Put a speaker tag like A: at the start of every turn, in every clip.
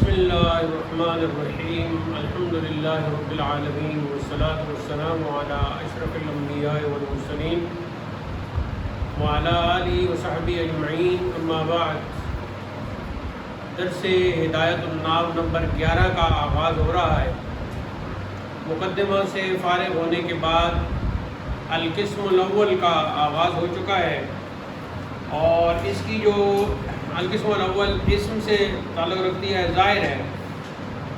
A: بسم اللہ الرحمن الرحیم الحمد للہ رب العالمین والصلاة والسلام علی اشرف الانبیاء والمرسلین وعلی آلہ وصحبہ اجمعین اما بعد۔ درس ہدایت الناب نمبر 11 کا آغاز ہو رہا ہے۔ مقدمہ سے فارغ ہونے کے بعد القسم الاول کا آغاز ہو چکا ہے، اور اس کی جو القسم الاول اسم سے تعلق رکھتی ہے ظاہر ہے،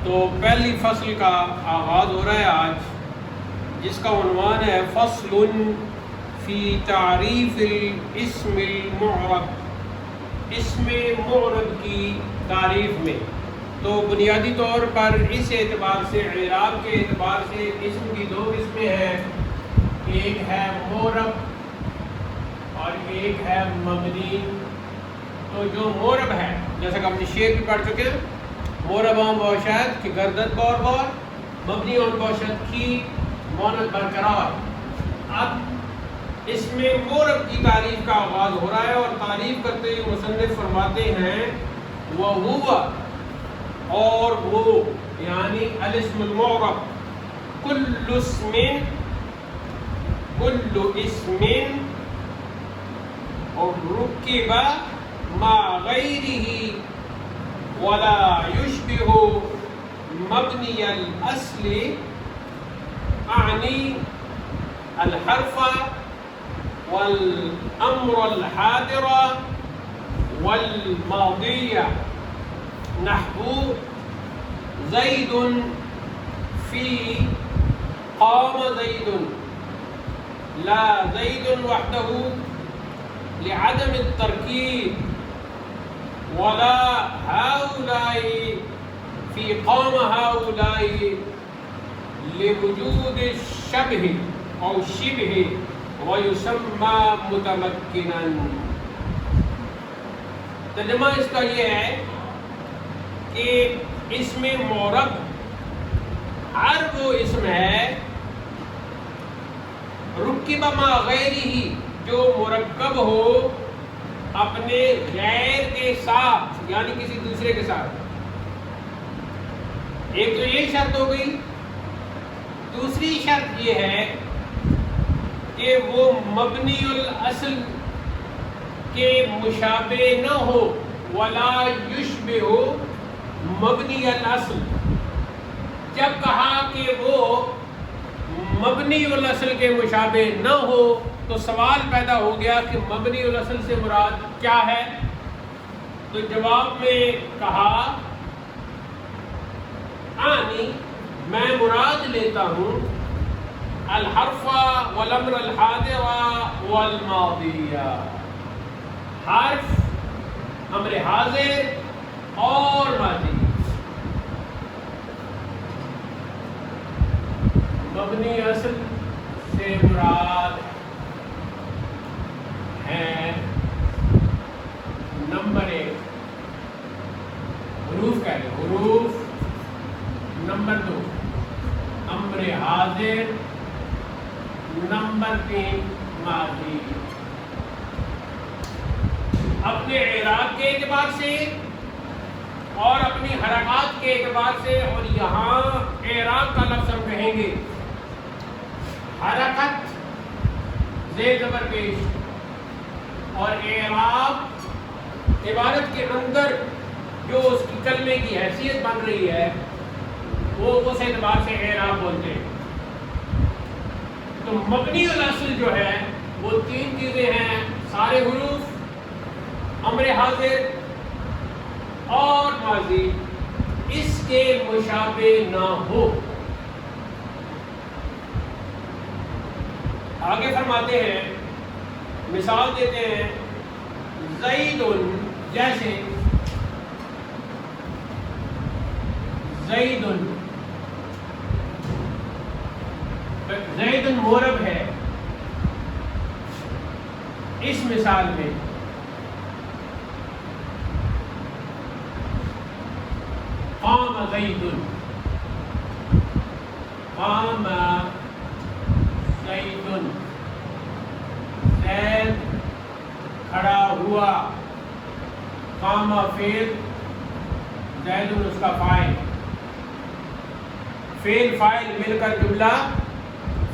A: تو پہلی فصل کا آغاز ہو رہا ہے آج، جس کا عنوان ہے فصل فی تعریف الاسم المعرب، اسم معرب کی تعریف میں۔ تو بنیادی طور پر اس اعتبار سے، اعراب کے اعتبار سے اسم کی دو قسمیں ہیں، ایک ہے معرب اور ایک ہے مبنی۔ تو جو معرب ہے، جیسا کہ ہم نے شعر بھی پڑھ چکے ہیں، معرب آن باشد کہ گردد بار بار، مبنی آن باشد کی مانت برقرار۔ اب اس میں معرب کی تعریف کا آغاز ہو رہا ہے، اور تعریف کرتے ہوئے مصنف فرماتے ہیں وَهُوَ، اور وہ یعنی الاسم المعرب، کل اسم اور رکب ما غیرہ ولا یشبہ مبنی الاصل، اعنی الحرف والامر الحاضر والماضی، نحو زید فی قام زید، لا زید وحدہ لعدم الترکیب، ولا هؤلاء فی قام هؤلاء لوجود الشبہ او شبہ ویسمى متمکنا۔ ترجمہ اس کا یہ ہے کہ اسم معرب ہر وہ اسم ہے رکب ما غیرہ، جو مرکب ہو اپنے غیر کے ساتھ، یعنی کسی دوسرے کے ساتھ۔ ایک تو یہ شرط ہو گئی، دوسری شرط یہ ہے کہ وہ مبنی الاصل کے مشابہ نہ ہو، ولا یشبہ مبنی الاصل۔ جب کہا کہ وہ مبنی الاصل کے مشابہ نہ ہو، تو سوال پیدا ہو گیا کہ مبنی الاصل سے مراد کیا ہے؟ تو جواب میں کہا آنی، میں مراد لیتا ہوں الحرف والامر الحاضر والماضی، حرف، امر حاضر اور ماضی۔ مبنی اصل سے مراد ہے نمبر 1 حروف، کہہ لیں حروف، نمبر 2 امر حاضر، نمبر 3 ماضی۔ اپنے اعراب کے اعتبار سے اور اپنی حرکات کے اعتبار سے، اور یہاں اعراب کا لفظ ہم کہیں گے حرکت زیر زبر پیش، اور اعراب عبارت کے اندر جو اس کی کلمے کی حیثیت بن رہی ہے، وہ اس اعتبار سے اعراب بولتے ہیں۔ تو مبنی الاصل جو ہے وہ 3 چیزیں ہیں، سارے حروف، امر حاضر اور ماضی، اس کے مشابہ نہ ہو۔ آگے فرماتے ہیں، مثال دیتے ہیں، زید، جیسے زید، زید معرب ہے اس مثال میں، قام زید، قام زید، زید کھڑا ہوا، قام فعل، زید اس کا فاعل، فعل فاعل مل کر جملہ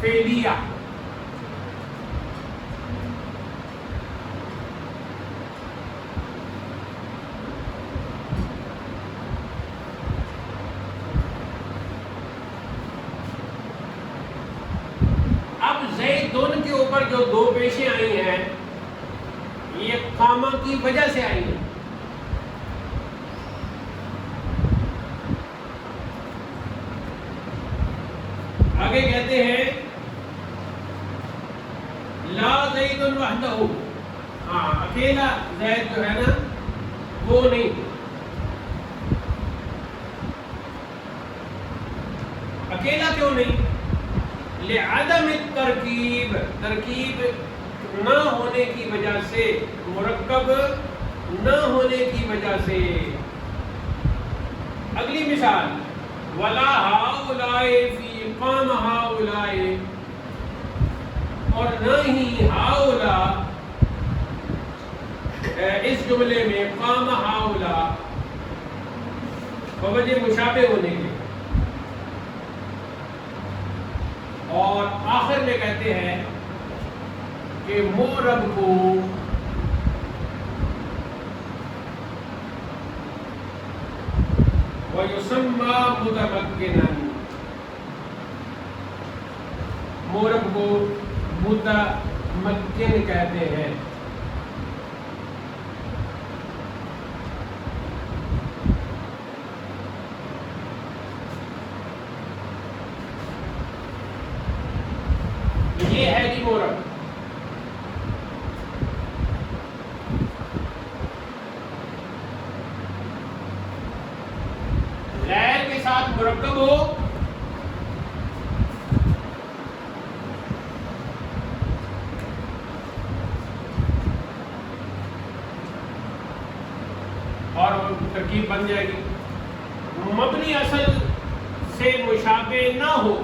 A: فعلیہ۔ اب زیدن کے اوپر جو دو پیشیں آئی ہیں یہ قامہ کی وجہ سے آئی ہیں۔ آگے کہتے ہیں لا زید وحدہ، ہاں اکیلا زید جو ہے نا وہ نہیں، اکیلا کیوں نہیں؟ لعدم الترکیب، ترکیب نہ ہونے کی وجہ سے، مرکب نہ ہونے کی وجہ سے۔ اگلی مثال ولا ہؤلاء فی قام ہؤلاء، اور نہ ہی ہؤلاء اس جملے میں قام ہؤلاء بوجہ مشابہ ہونے کے۔ اور آخر میں کہتے ہیں کہ مورب کو وَيُسَمَّى مُتَمَكِّنًا، مورب کو متمکن کہتے ہیں۔ یہ ہے جی مورب۔ غیر کے ساتھ مرکب ہو اور ترکیب بن جائے گی، مبنی اصل سے مشابہ نہ ہو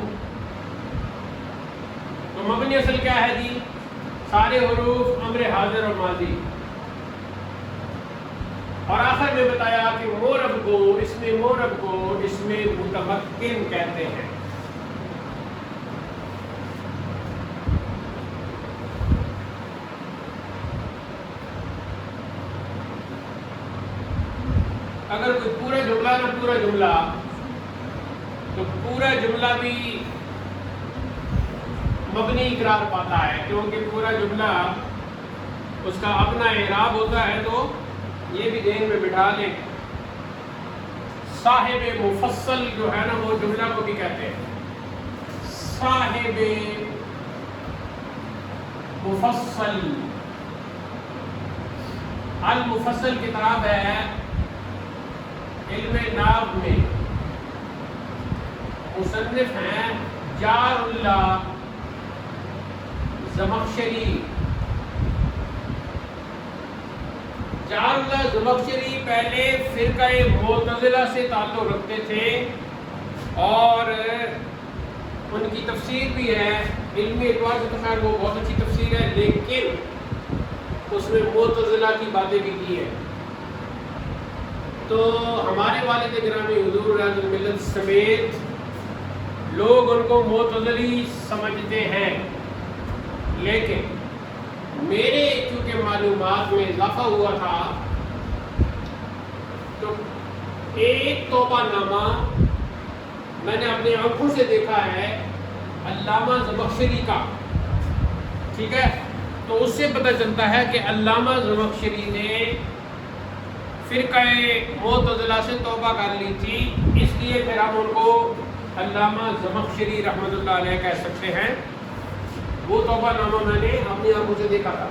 A: تو مبنی اصل کیا ہے جی؟ سارے حروف امر حاضر اور ماضی۔ اور آخر میں بتایا کہ مورب کو، اس میں مورب کو اس میں متمکن کہتے ہیں۔ اگر کوئی پورا جملہ نہ پورا جملہ تو پورا جملہ بھی مبنی قرار پاتا ہے، کیونکہ پورا جملہ اس کا اپنا اعراب ہوتا ہے۔ تو یہ بھی ذہن میں بٹھا لیں، صاحب مفصل جو ہے نا وہ جملہ کو بھی کہتے ہیں صاحب مفصل۔ المفصل کتاب ہے علم نحو میں، مصنف ہیں جار اللہ زمخشری۔ جار اللہ زمخشری پہلے فرقہ معتزلہ سے تعلق رکھتے تھے اور ان کی تفسیر بھی ہے، علمی اعتبار سے تو خیر وہ بہت اچھی تفسیر ہے، لیکن اس میں معتزلہ کی باتیں بھی کی ہیں۔ تو ہمارے والد گرامی حضور راز الملت سمیت لوگ ان کو معتزلی سمجھتے ہیں، لیکن میرے چونکہ معلومات میں اضافہ ہوا تھا تو ایک توبہ نامہ میں نے اپنی آنکھوں سے دیکھا ہے علامہ زمخشری کا، ٹھیک ہے، تو اس سے پتہ چلتا ہے کہ علامہ زمخشری نے فرقہ معتزلہ سے توبہ کر لی تھی، اس لیے پھر ہم ان کو علامہ زمخشری رحمۃ اللہ علیہ کہہ سکتے ہیں۔ وہ توبہ نامہ میں نے اپنی آنکھوں سے دیکھا تھا۔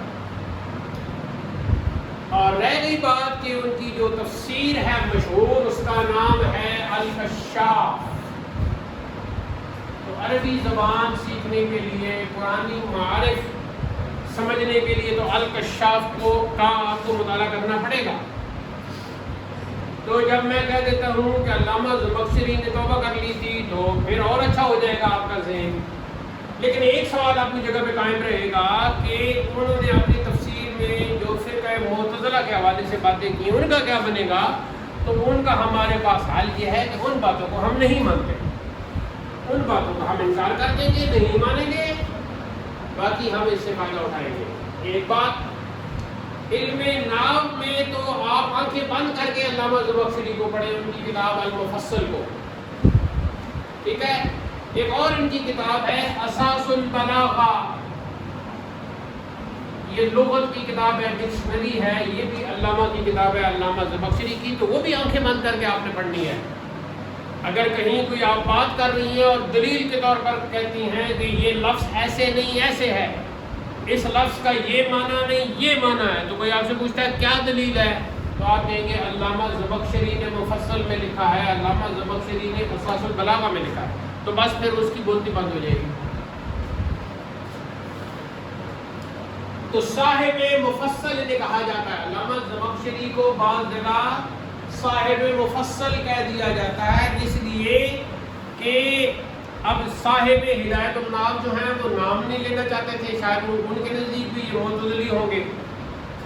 A: اور رہ گئی بات کہ ان کی جو تفسیر ہے مشہور، اس کا نام ہے الکشاف۔ تو عربی زبان سیکھنے کے لیے، قرآنی معارف سمجھنے کے لیے تو الکشاف کا آپ کو مطالعہ کرنا پڑے گا۔ تو جب میں کہہ دیتا ہوں کہ علامہ زمخشری نے توبہ کر لی تھی تو پھر اور اچھا ہو جائے گا آپ کا ذہن، لیکن ایک سوال اپنی جگہ پہ قائم رہے گا کہ انہوں نے اپنی تفسیر میں جو فرقہ معتزلہ کے حوالے سے باتیں کی ان کا کیا بنے گا؟ تو ان کا ہمارے پاس حل یہ ہے کہ ان باتوں کو ہم نہیں مانتے، ان باتوں کا ہم انکار کر دیں گے، نہیں مانیں گے، باقی ہم اس سے فائدہ اٹھائیں گے۔ ایک بات، علم نام میں تو آپ آنکھیں بند کر کے علامہ زمخشری کو پڑھیں، ان کی کتاب المفصل کو، ٹھیک ہے۔ ایک اور ان کی کتاب ہے اساس البلاغہ، یہ لغت کی کتاب ہے، ڈکشنری ہے، یہ بھی علامہ کی کتاب ہے، علامہ زمخشری کی، تو وہ بھی آنکھیں بند کر کے آپ نے پڑھنی ہے۔ اگر کہیں کوئی آپ بات کر رہی ہیں اور دلیل کے طور پر کہتی ہیں کہ یہ لفظ ایسے نہیں ایسے ہے، اس لفظ کا یہ معنی نہیں یہ معنی ہے، تو کوئی آپ سے پوچھتا ہے کیا دلیل ہے، تو آپ کہیں گے علامہ زمخشری نے مفصل میں لکھا ہے، علامہ زمخشری نے اساس البلاغہ میں لکھا ہے، تو بس پھر اس کی بولتی بند ہو جائے گی۔ تو صاحب مفصل انہیں کہا جاتا ہے، علامہ زمخشری کو بعض جگہ صاحب مفصل کہہ دیا جاتا ہے، اس لیے کہ اب صاحب ہدایت الناب جو ہیں وہ نام نہیں لینا چاہتے تھے، شاید ان کے نزدیک بھی یہ معتزلی ہوں گے،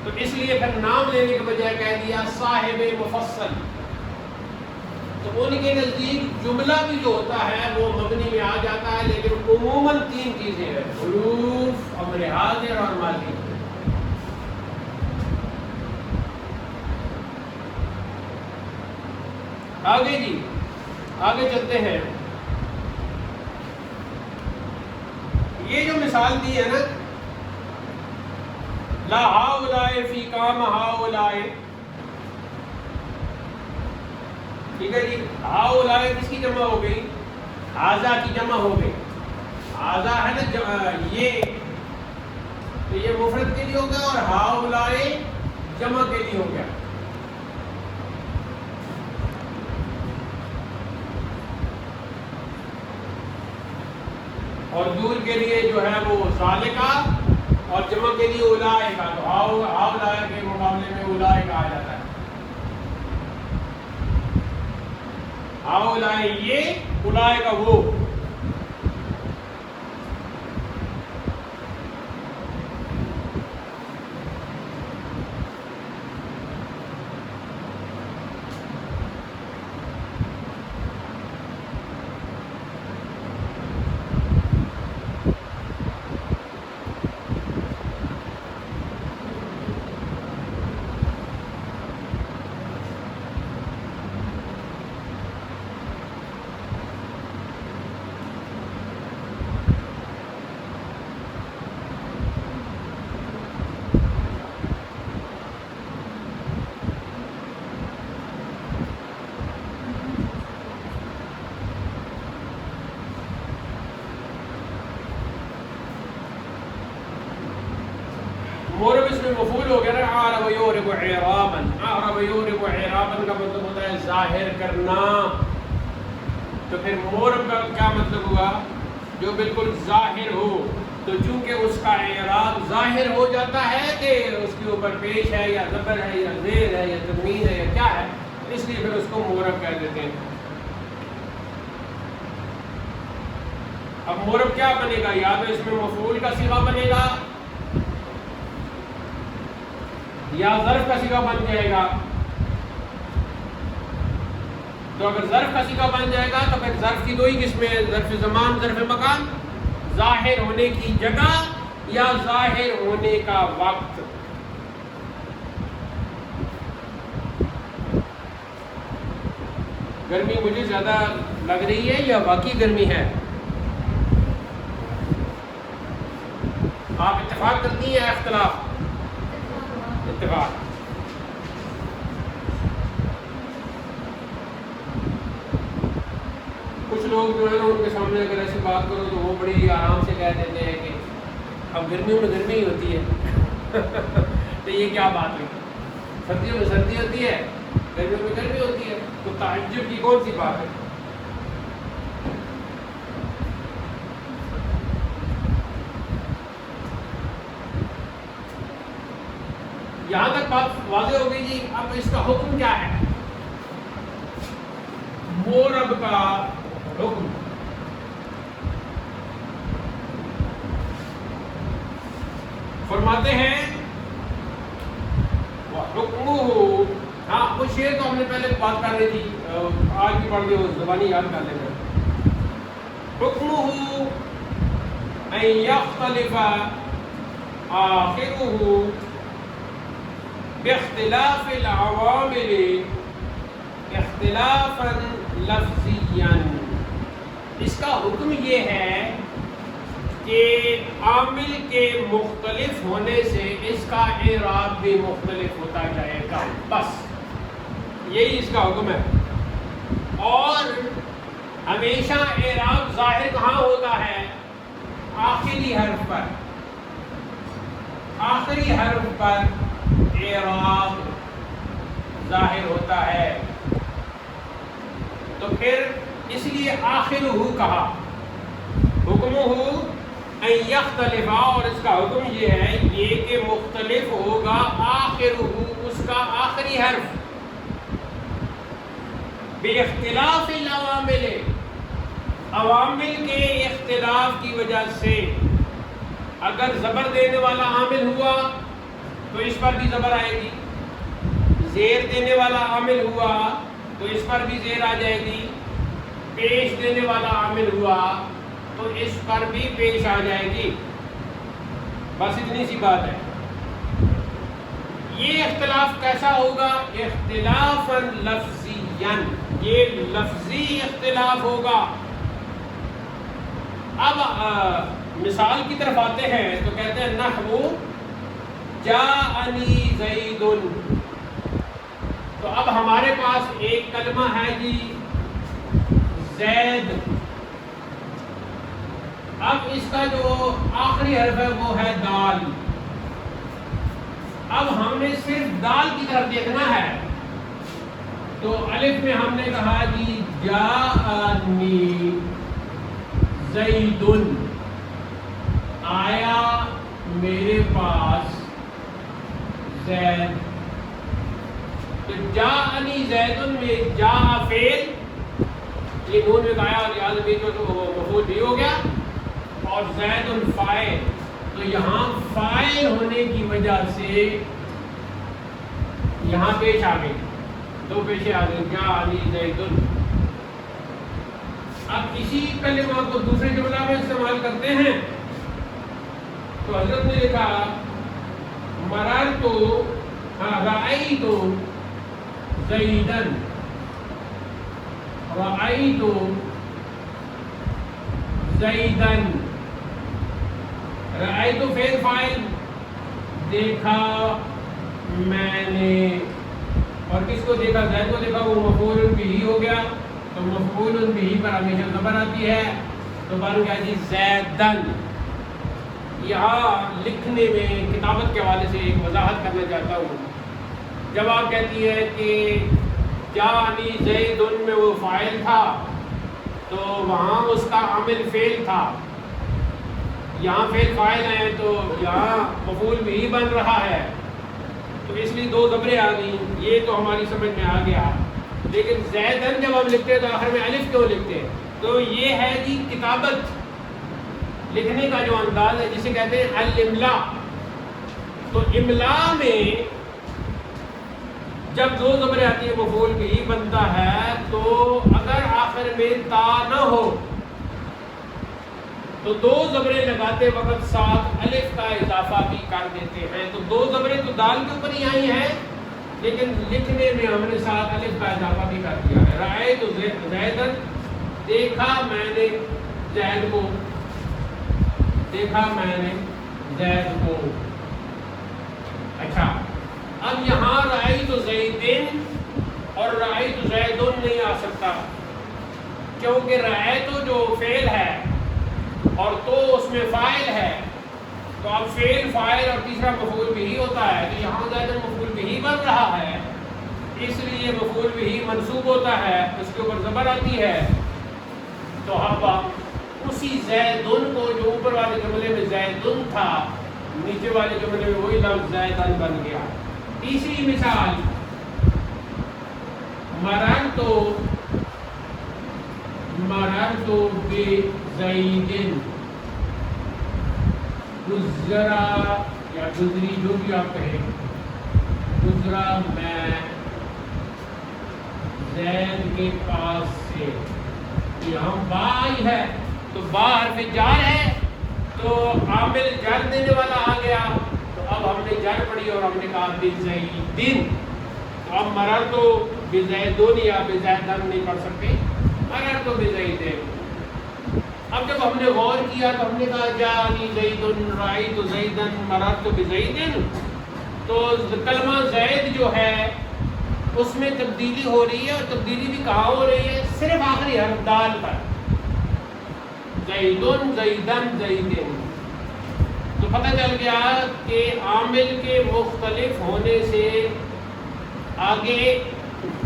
A: تو اس لیے پھر نام لینے کے بجائے کہہ دیا صاحب مفصل۔ تو ان کے نزدیک جملہ بھی جو ہوتا ہے وہ مبنی میں آ جاتا ہے، لیکن عموماً تین چیزیں ہیں، حروف، امر حاضر اور ماضی۔ آگے جی، آگے چلتے ہیں۔ یہ جو مثال دی ہے نا، لا ہاؤلائے فی کام ہاؤلائے، ٹھیک ہے جی، ہاؤلائے کس کی جمع ہو گئی؟ ہاذا کی جمع ہو گئی، ہاذا ہے نا یہ، تو یہ مفرد کے لیے ہو گیا، اور ہاؤلائے جمع کے لیے ہو گیا۔ اور دور کے لیے جو ہے وہ ذالکا، اور جمع کے لیے اولائکا، تو ہاؤلائے کے مقابلے میں اولائکا آ جاتا ہے۔ ہاؤلائے یہ، اولائکا وہ۔ مورب اس میں مفعول ہو گیا نا، اعرب یعرب اعرابا، اعرب یعرب اعرابا کا مطلب ہوتا ہے ظاہر کرنا، تو پھر مورب کا کیا مطلب ہوا؟ جو بالکل ظاہر ہو، تو چونکہ اس کا اعراب ظاہر ہو جاتا ہے کہ اس کے اوپر پیش ہے یا زبر ہے یا زیر ہے یا تنوین ہے یا کیا ہے، اس لیے پھر اس کو مورب کہہ دیتے ہیں۔ اب مورب کیا بنے گا؟ یا تو اس میں مفعول کا صیغہ بنے گا یا ظرف کا صیغہ بن جائے گا۔ تو اگر ظرف کا صیغہ بن جائے گا تو پھر ظرف کی دو ہی قسمیں ہیں، ظرف زمان، ظرف مکان، ظاہر ہونے کی جگہ یا ظاہر ہونے کا وقت۔ گرمی مجھے زیادہ لگ رہی ہے یا واقعی گرمی ہے؟ آپ اتفاق کرتی ہیں یا اختلاف؟ اتفاق۔ کچھ لوگ جو ہے نا ان کے سامنے اگر ایسی بات کرو تو وہ بڑی آرام سے کہہ دیتے ہیں کہ اب گرمیوں میں گرمی ہی ہوتی ہے تو یہ کیا بات ہوئی، سردیوں میں سردی ہوتی ہے، گرمیوں میں گرمی ہوتی ہے، تو تعجب کی کون سی بات ہے؟ یہاں تک بات واضح ہو گئی جی۔ اب اس کا حکم کیا ہے؟ مورب کا حکم، فرماتے ہیں وَحُکْمُهُ، ہاں کچھ شعر تو ہم نے پہلے بات کر رہی تھی، آج بھی پڑھ کے وہ زبانی یاد کر لینا. حکمہ ان یختلف آخرہ باختلاف العوامل اختلافا لفظیا. اس کا حکم یہ ہے کہ عامل کے مختلف ہونے سے اس کا اعراب بھی مختلف ہوتا جائے گا، بس یہی اس کا حکم ہے. اور ہمیشہ اعراب ظاہر کہاں ہوتا ہے؟ آخری حرف پر. آخری حرف پر اعراب ظاہر ہوتا ہے. تو پھر اس لیے آخرہ کہا. حکمہ ان یختلف، اور اس کا حکم یہ ہے یہ کہ مختلف ہوگا آخرہ، اس کا آخری حرف، باختلاف العوامل، عوامل کے اختلاف کی وجہ سے. اگر زبر دینے والا عامل ہوا تو اس پر بھی زبر آئے گی، زیر دینے والا عامل ہوا تو اس پر بھی زیر آ جائے گی، پیش دینے والا عامل ہوا تو اس پر بھی پیش آ جائے گی. بس اتنی سی بات ہے. یہ اختلاف کیسا ہوگا؟ اختلافا لفظیا، یہ لفظی اختلاف ہوگا. اب مثال کی طرف آتے ہیں تو کہتے ہیں نحو جاءنی زید. تو اب ہمارے پاس ایک کلمہ ہے جی زید. اب اس کا جو آخری حرف ہے وہ ہے دال. اب ہم نے صرف دال کی طرف دیکھنا ہے تو الف میں ہم نے کہا جی جاءنی زید، آیا میرے پاس زید. تو جاءنی زید میں جا فعل، یہ نون میں آیا اور یاد بیچ میں تو مفعول بھی ہو گیا، اور زید فاعل. تو یہاں فاعل ہونے کی وجہ سے یہاں پیش آ گئی، دو پیشے آ گئی جاءنی زید. اب اسی کلمہ کو دوسرے جملہ میں استعمال کرتے ہیں تو حضرت نے لکھا مررت رأیت زیدن. رأیت زیدن، رأیت فعل فاعل، دیکھا میں نے. اور کس کو دیکھا؟ زید کو دیکھا، وہ مفعول بھی ہو گیا. تو مفعول بھی پر ہمیشہ زبر آتی ہے تو بن گیا جی زیدن. یہاں لکھنے میں کتابت کے حوالے سے ایک وضاحت کرنا چاہتا ہوں. جب آپ کہتی ہے کہ جاءنی زید میں وہ فاعل تھا تو وہاں اس کا عامل فعل تھا، یہاں فعل فاعل ہے تو یہاں مفعول بھی بن رہا ہے. تو اس لیے دو زبریں آ گئیں، یہ تو ہماری سمجھ میں آ گیا. لیکن زیدن جب ہم لکھتے ہیں تو آخر میں الف کیوں لکھتے ہیں؟ تو یہ ہے جی کتابت، لکھنے کا جو انداز ہے جسے کہتے ہیں الاملا. تو املا میں جب دو زبریں آتی ہیں مفعول بھی بنتا ہے تو اگر آخر میں تا نہ ہو تو دو زبریں لگاتے وقت ساتھ الف کا اضافہ بھی کر دیتے ہیں. تو دو زبریں تو دال کے اوپر ہی آئی ہیں لیکن لکھنے میں ہم نے ساتھ الف کا اضافہ بھی کر دیا ہے. رأیت زیدن، دیکھا میں نے زید کو، دیکھا میں نے زید کو. اچھا اب یہاں رأیت زیدن اور رأیت زیدن نہیں آ سکتا کیونکہ رأیت جو فعل ہے اور تو اس میں فاعل ہے. تو اب فعل فاعل اور تیسرا مفعول بھی ہوتا ہے تو یہاں زیدن مفعول بھی بن رہا ہے، اس لیے مفعول بھی منصوب ہوتا ہے، اس کے اوپر زبر آتی ہے. تو اب اسی زیدن کو جو اوپر والے جملے میں زیدن تھا نیچے والے جملے میں وہی لفظ زیدن بن گیا. تیسری مثال مررت بزیدن، گزرا یا گزری جو بھی آپ کہیں، گزرا میں زید کے پاس سے. یہاں با آئی ہے تو با حرف جار ہے تو عامل جر دینے والا آ گیا. تو اب ہم نے جر پڑھی اور ہم نے کہا بزیدن. تو اب مرر تو بزیدن یا بزیدن نہیں پڑھ سکتے, مرر تو بزیدن. اب جب ہم نے غور کیا تو ہم نے کہا جانی زیدن رأیت زیدن مررت بزیدن. تو کلمہ زید جو ہے اس میں تبدیلی ہو رہی ہے, اور تبدیلی بھی کہاں ہو رہی ہے؟ صرف آخری حرف دال پر. زیدن زیدن زیدن. تو پتہ چل گیا کہ عامل کے مختلف ہونے سے آگے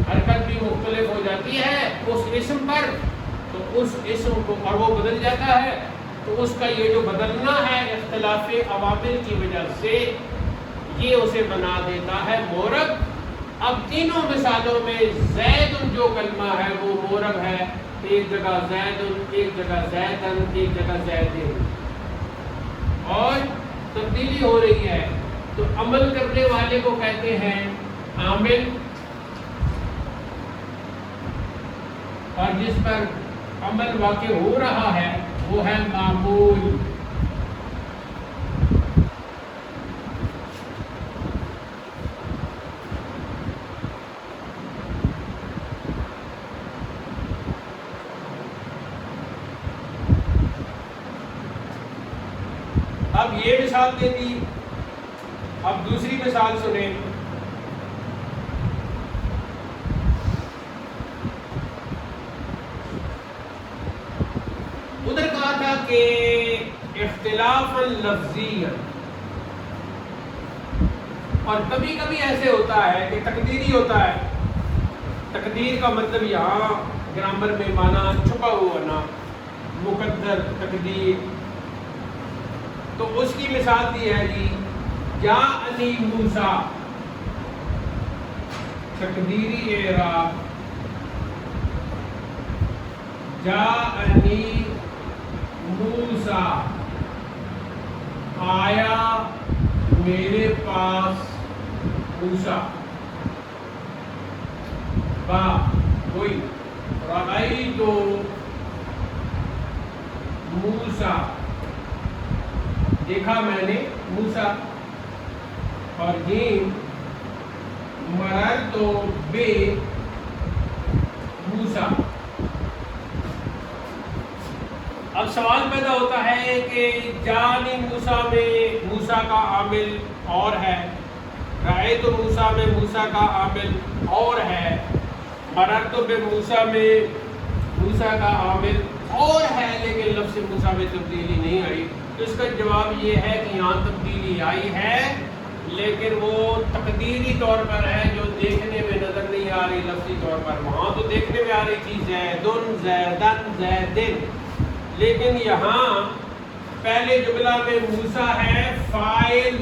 A: حرکت بھی مختلف ہو جاتی ہے اس اسم پر. تو اس اسم کو اور وہ بدل جاتا ہے. تو اس کا یہ جو بدلنا ہے اختلاف عوامل کی وجہ سے یہ اسے بنا دیتا ہے مورب. اب تینوں مثالوں میں زید جو کلمہ ہے وہ مورب ہے. ایک جگہ زید, ایک جگہ زیدن, ایک جگہ زیدن, اور تبدیلی ہو رہی ہے. تو عمل کرنے والے کو کہتے ہیں عامل, اور جس پر عمل واقع ہو رہا ہے وہ ہے معمول. اب یہ مثال دے دی, اب دوسری مثال سنیں. ادھر کہا تھا کہ اختلاف لفظی, اور کبھی کبھی ایسے ہوتا ہے کہ تقدیری ہوتا ہے. تقدیر کا مطلب یہاں گرامر میں معنی چھپا ہوا نا, مقدر تقدیر. تو اس کی مثال دی ہے جی جاءنی موسیٰ, تقدیری اعراب جاءنی موسیٰ, آیا میرے پاس موسیٰ. با کوئی رأیت موسیٰ, دیکھا میں نے موسیٰ. اور جیم مررت بے موسیٰ. اب سوال پیدا ہوتا ہے کہ جانی موسیٰ میں موسیٰ کا عامل اور ہے, رأیت موسیٰ میں موسیٰ کا عامل اور ہے, مررت بے موسیٰ میں موسیٰ کا عامل اور ہے, لیکن لفظ موسیٰ میں تبدیلی نہیں آئی. تو اس کا جواب یہ ہے کہ یہاں تبدیلی آئی ہے, لیکن وہ تقدیری طور پر ہے جو دیکھنے میں نظر نہیں آ رہی لفظی طور پر. وہاں تو دیکھنے میں آ رہی تھی زیدن زیدن زیدن, لیکن یہاں پہلے جملہ میں موسیٰ ہے فاعل,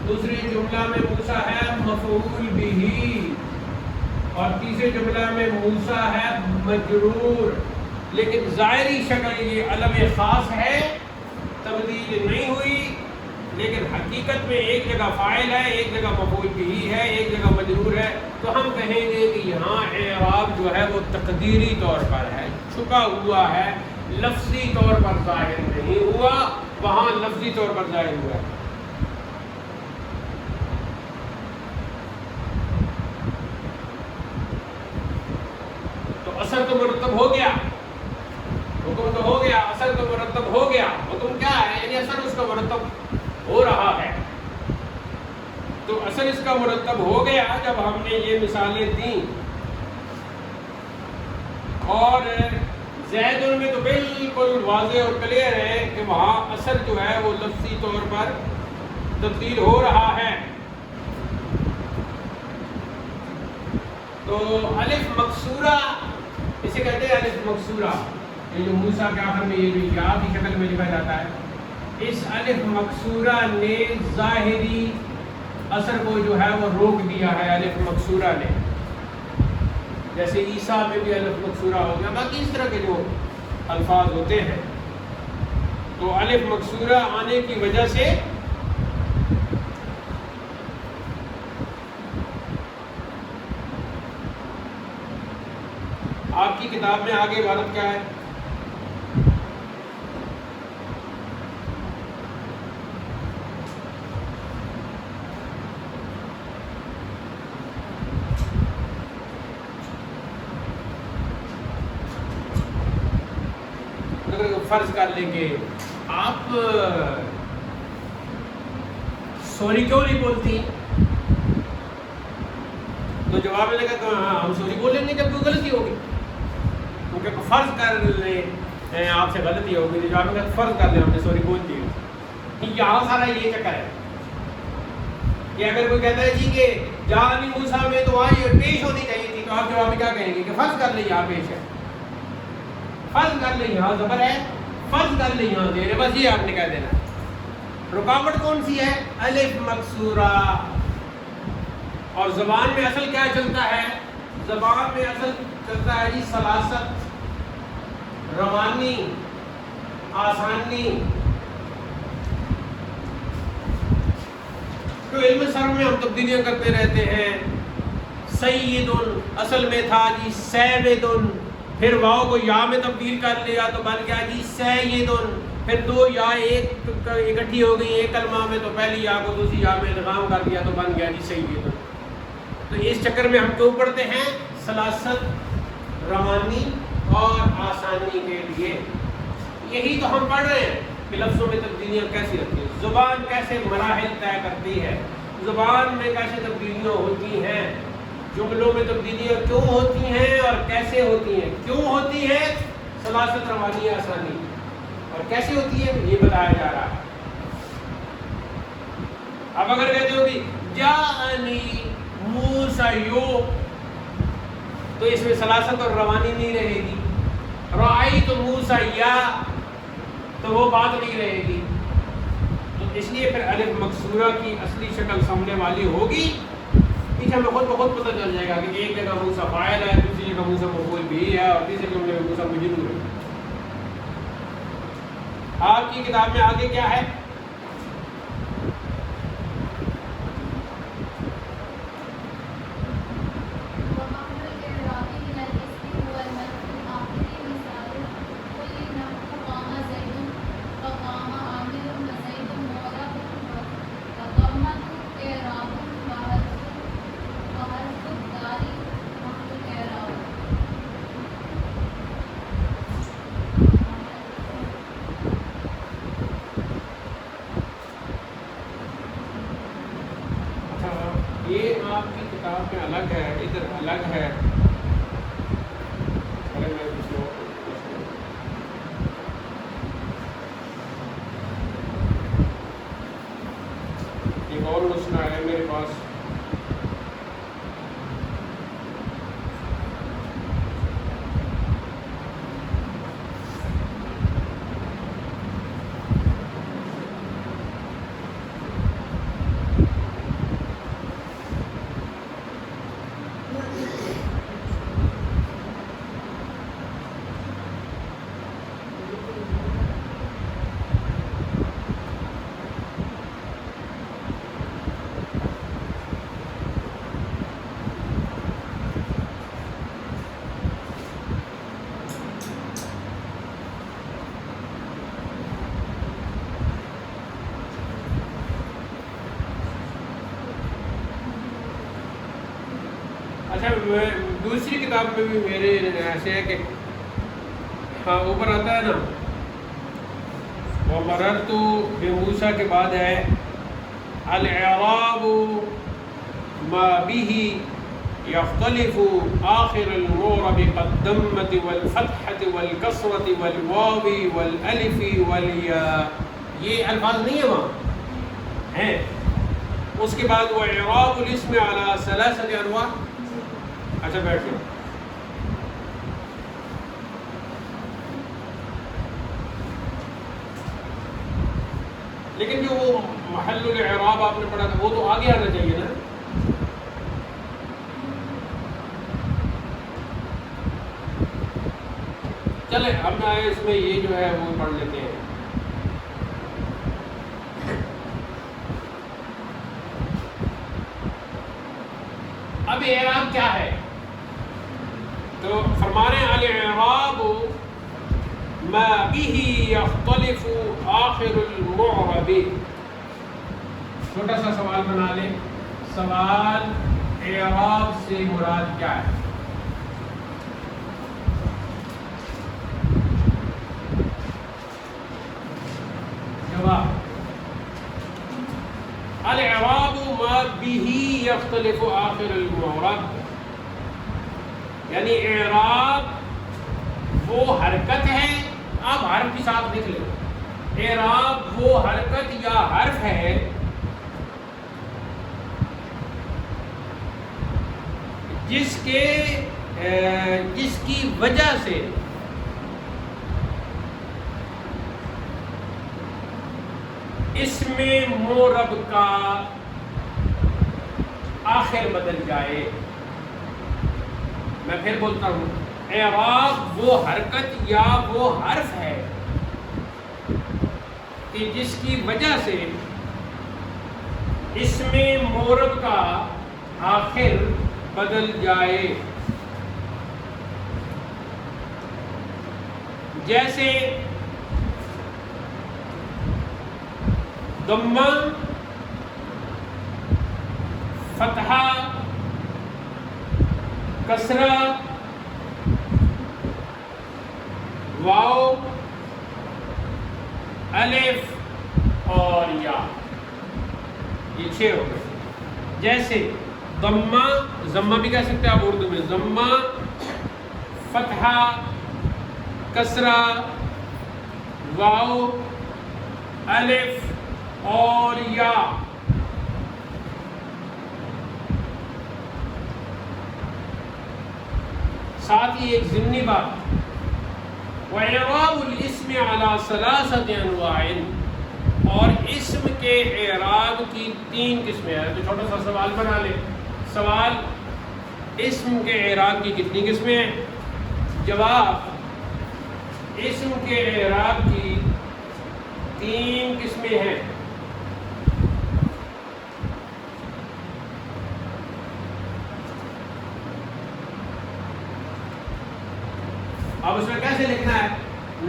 A: دوسری جملہ میں موسیٰ ہے مفعول بہ, اور تیسرے جملہ میں موسیٰ ہے مجرور. لیکن ظاہری شکل یہ علم خاص ہے, تبدیل نہیں ہوئی, لیکن حقیقت میں ایک جگہ فاعل ہے, ایک جگہ مفعول بہ ہے, ایک جگہ مجرور ہے. تو ہم کہیں گے کہ یہاں اعراب جو ہے وہ تقدیری طور پر ہے, چھپا ہوا ہے, لفظی طور پر ظاہر نہیں ہوا, وہاں لفظی طور پر ظاہر ہوا ہے. تو اثر تو مرتب ہو گیا, حکم تو ہو گیا, اثر تو مرتب ہو گیا. حکم کیا ہے؟ یعنی اثر اس کا مرتب ہو رہا ہے. تو اثر اس کا مرتب ہو گیا جب ہم نے یہ مثالیں دیں. اور زیدن میں تو بالکل واضح اور کلیئر ہے کہ وہاں اثر جو ہے وہ لفظی طور پر تبدیل ہو رہا ہے. تو الف مکسورہ اسے کہتے ہیں, الف مکسورہ, یہ جو موسیٰ کے آخر میں یہ جو یا کی شکل میں لکھا جاتا ہے, اس الف مکسورہ نے ظاہری اثر کو جو ہے وہ روک دیا ہے. الف مکسورہ نے, جیسے عیسیٰ میں بھی الف مکسورہ ہو گیا, باقی اس طرح کے جو الفاظ ہوتے ہیں. تو الف مکسورہ آنے کی وجہ سے آپ کی کتاب میں آگے عبارت کیا ہے؟ فرض کر لیں کہ آپ سوری کیوں نہیں بولتی، تو جواب میں لگا کہ ہاں ہم سوری بولیں گے جب کوئی غلطی ہوگی، کیونکہ فرض کر لیں آپ سے غلطی ہوگی تو جواب میں فرض کر لیں ہم نے سوری بول دی۔ یہاں سارا یہ چکر ہے کہ اگر کوئی کہتا ہے جی کہ جان موسیٰ میں تو وہاں یہ پیش ہونی چاہیے تھی، تو آپ جواب میں کیا کہیں گے کہ فرض کر لیں یہاں پیش ہے، فرض کر لیں یہاں زبر ہے، فرض کر لیں یہاں دیر ہے، بس یہ آپ نے کہہ دینا۔ رکاوٹ کون سی ہے؟ الف مکسورہ۔ اور زبان میں اصل کیا چلتا ہے؟ زبان میں اصل چلتا ہے جی سلاست، روانی، آسانی۔ تو علم صرف میں ہم تبدیلیاں کرتے رہتے ہیں۔ سید اصل میں تھا جی سیبد، پھر واو کو یا میں تبدیل کر لیا تو بن گیا جی سید، پھر دو یا ایک اکٹھی ہو گئی ایک کلمہ میں، تو پہلی یا کو دوسری یا میں ادغام کر دیا تو بن گیا جی سید۔ تو اس چکر میں ہم کیوں پڑھتے ہیں؟ سلاست، روانی اور آسانی کے لیے۔ یہی تو ہم پڑھ رہے ہیں کہ لفظوں میں تبدیلیاں کیسی رکھتی ہیں، زبان کیسے مراحل طے کرتی ہے، زبان میں کیسے تبدیلیاں ہوتی ہیں، جملوں میں تبدیلیاں کیوں ہوتی ہیں اور کیسے ہوتی ہیں، کیوں ہوتی ہے سلاست، روانی، آسانی، اور کیسے ہوتی ہے یہ بتایا جا رہا ہے۔ اب اگر کہتے ہو کہ جاءنی موسیٰ، تو اس میں سلاست اور روانی نہیں رہے گی۔ رأیت موسیٰ، تو وہ بات نہیں رہے گی۔ تو اس لیے پھر الف مکسورہ کی اصلی شکل سامنے والی ہوگی، پیچھے ہمیں خود بخود پتہ چل جائے گا کہ ایک جگہ موسیٰ فاعل ہے، دوسری جگہ موسیٰ مفعول بھی ہے، اور تیسری جگہ میں موسیٰ مجرور ہے۔ آپ کی کتاب میں آگے کیا ہے؟ یہ آپ کی کتاب میں الگ ہے، ادھر الگ ہے۔ ایک اور مسئلہ ہے میرے پاس، دوسری کتاب میں بھی میرے ایسے ہے کہ ہاں اوپر آتا ہے نا وَمَرَرْتُ بِمُوسَىٰ کے بعد ہے الْإِعْرَابُ مَا بِهِ يَخْتَلِفُ آخِرَ الْمُعْرَبِ قَالدَّمَّةِ وَالْفَتْحَةِ وَالْكَسْرَةِ وَالْوَاوِ وَالْأَلِفِ وَالْيَاءِ، یہ الفاظ نہیں ہے وہاں ہیں۔ اس کے بعد وَإِعْرَابُ الْاسْمِ عَلَىٰ ثَلَاثَةِ أَنْوَاعٍ۔ اچھا بیٹھ جاؤ۔ لیکن جو وہ محل الاعراب آپ نے پڑھا تھا وہ تو آگے آنا چاہیے نا۔ چلے ہم آئے اس میں یہ جو ہے وہ پڑھ لیتے ہیں۔ اب اعراب کیا ہے؟ تو فرما رہے ہیں الاعراب ما به یختلف آخر المعرب. چھوٹا سا سوال بنا لیں. سوال اعراب سے مراد کیا ہے؟ جواب الاعراب ما به یختلف آخر المعرب، یعنی اعراب وہ حرکت ہے. آپ حرف کے ساتھ لکھ لیں. اعراب وہ حرکت یا حرف ہے جس کی وجہ سے اسم معرب کا آخر بدل جائے. میں پھر بولتا ہوں، اعراب وہ حرکت یا وہ حرف ہے کہ جس کی وجہ سے اسم معرب کا آخر بدل جائے. جیسے ضمہ، فتحہ، کسرہ، واو، الف اور یا، یہ 6 ہو گئے. جیسے ضمہ بھی کہہ سکتے ہیں آپ اردو میں، ضمہ، فتحہ، کسرہ، واو، الف اور یا. ساتھ ہی ایک ضمنی بات، وَإِعْرَابُ الْإِسْمِ عَلَى ثَلَاثَةِ أَنْوَاعٍ، اور اسم کے اعراب کی 3 قسمیں ہیں. تو چھوٹا سا سوال بنا لیں. سوال، اسم کے اعراب کی کتنی قسمیں ہیں؟ جواب، اسم کے اعراب کی 3 قسمیں ہیں. اب اس میں کیسے لکھنا ہے؟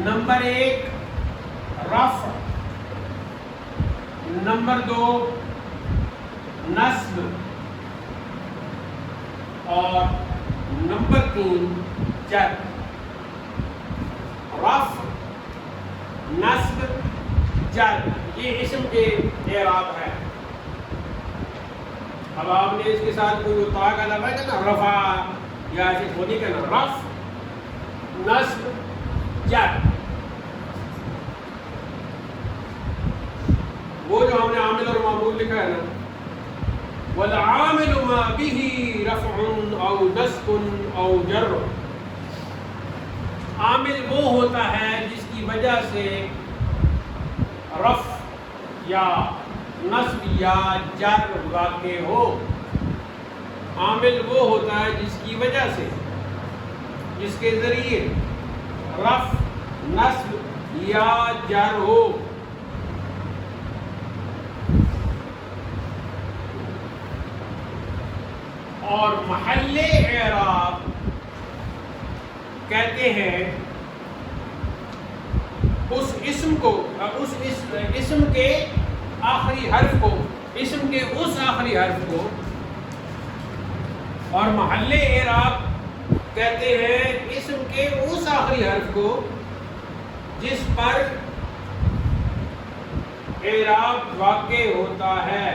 A: نمبر 1 رفع، نمبر 2 نصب، اور نمبر 3 جر. رفع، نصب، جر، یہ اسم کے اعراب ہے. اب آپ نے اس کے ساتھ کوئی تا کا لگا نا، رفع یا ایسے تھوڑی کہنا. رفع، نصب، جر. وہ جو ہم نے عامل اور معمول لکھا ہے نا، والعامل ما به رفع او نصب او جر. عامل وہ ہوتا ہے جس کی وجہ سے رفع یا نصب یا جر واقع ہو. عامل وہ ہوتا ہے جس کی وجہ سے، جس کے ذریعے رفع، نصب یا جر ہو. اور محل اعراب کہتے ہیں اس اسم کو، اس اسم کے آخری حرف کو، اسم کے اس آخری حرف کو. اور محل اعراب کہتے ہیں اسم کے اس آخری حرف کو جس پر اعراب واقع ہوتا ہے.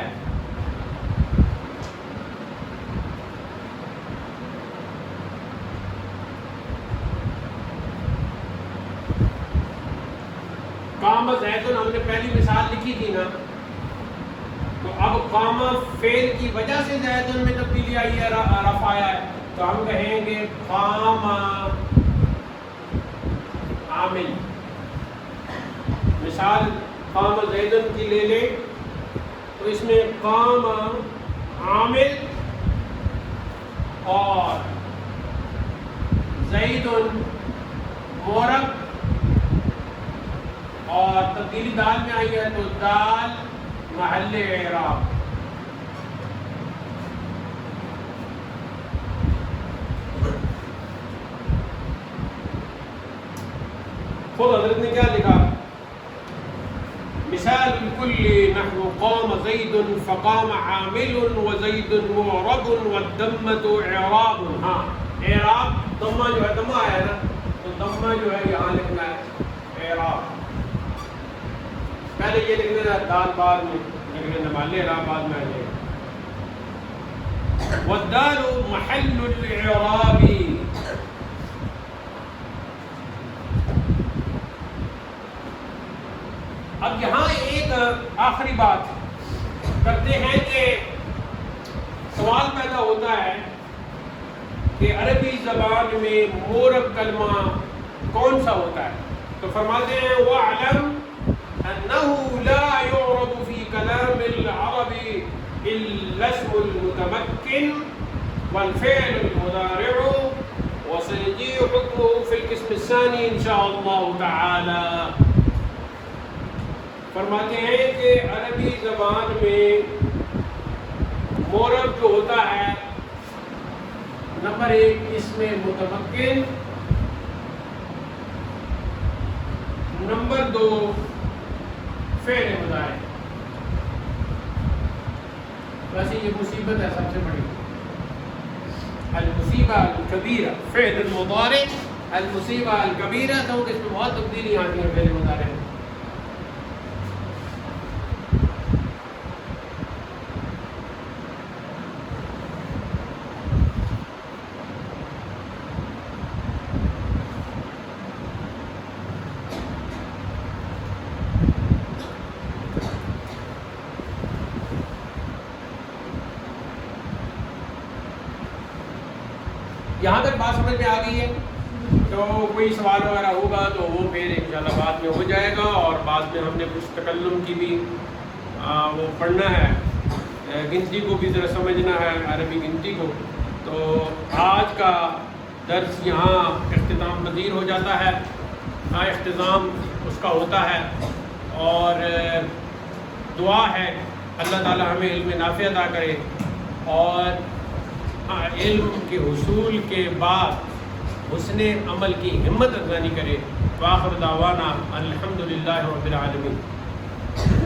A: قام زیدن ہم نے پہلی مثال لکھی تھی نا، تو اب قام فعل کی وجہ سے زیدن میں تبدیلی آئی ہے، رفع آیا ہے، تو ہم کہیں گے قام عامل. مثال قام زیدن کی لے لیں تو اس میں قام عامل اور زیدن معرب، اور تبدیلی دال میں آئی ہے تو دال محل اعراب. خود حضرت نے کیا لکھا؟ مثال الكل نحو قام زید فقام عامل وزید معرب والضمة اعراب. ہاں اعراب ضمہ جو ہے ضمہ آیا ہے نا، تو ضمہ جو ہے یہاں لکھنا ہے اعراب. پہلے یہ لکھ دینا دال بعد میں لکھ دینا مالے اعراب بعد میں آ جائے گا. والدال محل الاعراب. اب یہاں ایک آخری بات کرتے ہیں کہ سوال پیدا ہوتا ہے کہ عربی زبان میں مورب کلمہ کون سا ہوتا ہے؟ تو فرماتے ہیں وَاعْلَمْ أَنَّهُ لَا يُعْرَبُ فِي كَلَامِ الْعَرَبِ إِلَّا اسْمُ الْمُتَمَكِّنِ وَالْفِعْلُ الْمُضَارِعُ وَسَيَجِيءُ حُكْمُهُ فِي الْقِسْمِ الثَّانِي إِنْ شَاءَ اللَّهُ تَعَالَى. فرماتے ہیں کہ عربی زبان میں مورب جو ہوتا ہے نمبر 1 اسم متمکن، نمبر 2 فعل مضارع. ویسے یہ مصیبت ہے سب سے بڑی، المصیبہ الکبیرہ فعل المضارع، المصیبہ الکبیرہ، تو اس میں بہت تبدیلی آتی ہے فعل مضارع میں. یہاں تک بات سمجھ میں آ گئی ہے؟ تو کوئی سوال وغیرہ ہوگا تو وہ پھر انشاءاللہ بعد میں ہو جائے گا، اور بعد میں ہم نے کچھ تکلم کی بھی وہ پڑھنا ہے، گنتی کو بھی ذرا سمجھنا ہے، عربی گنتی کو. تو آج کا درس یہاں اختتام پذیر ہو جاتا ہے، اختتام اس کا ہوتا ہے، اور دعا ہے اللہ تعالی ہمیں علم نافع عطا کرے اور علم کے حصول کے بعد حسن عمل کی ہمت افزانی کرے. وآخر دعوانا الحمدللہ رب العالمین.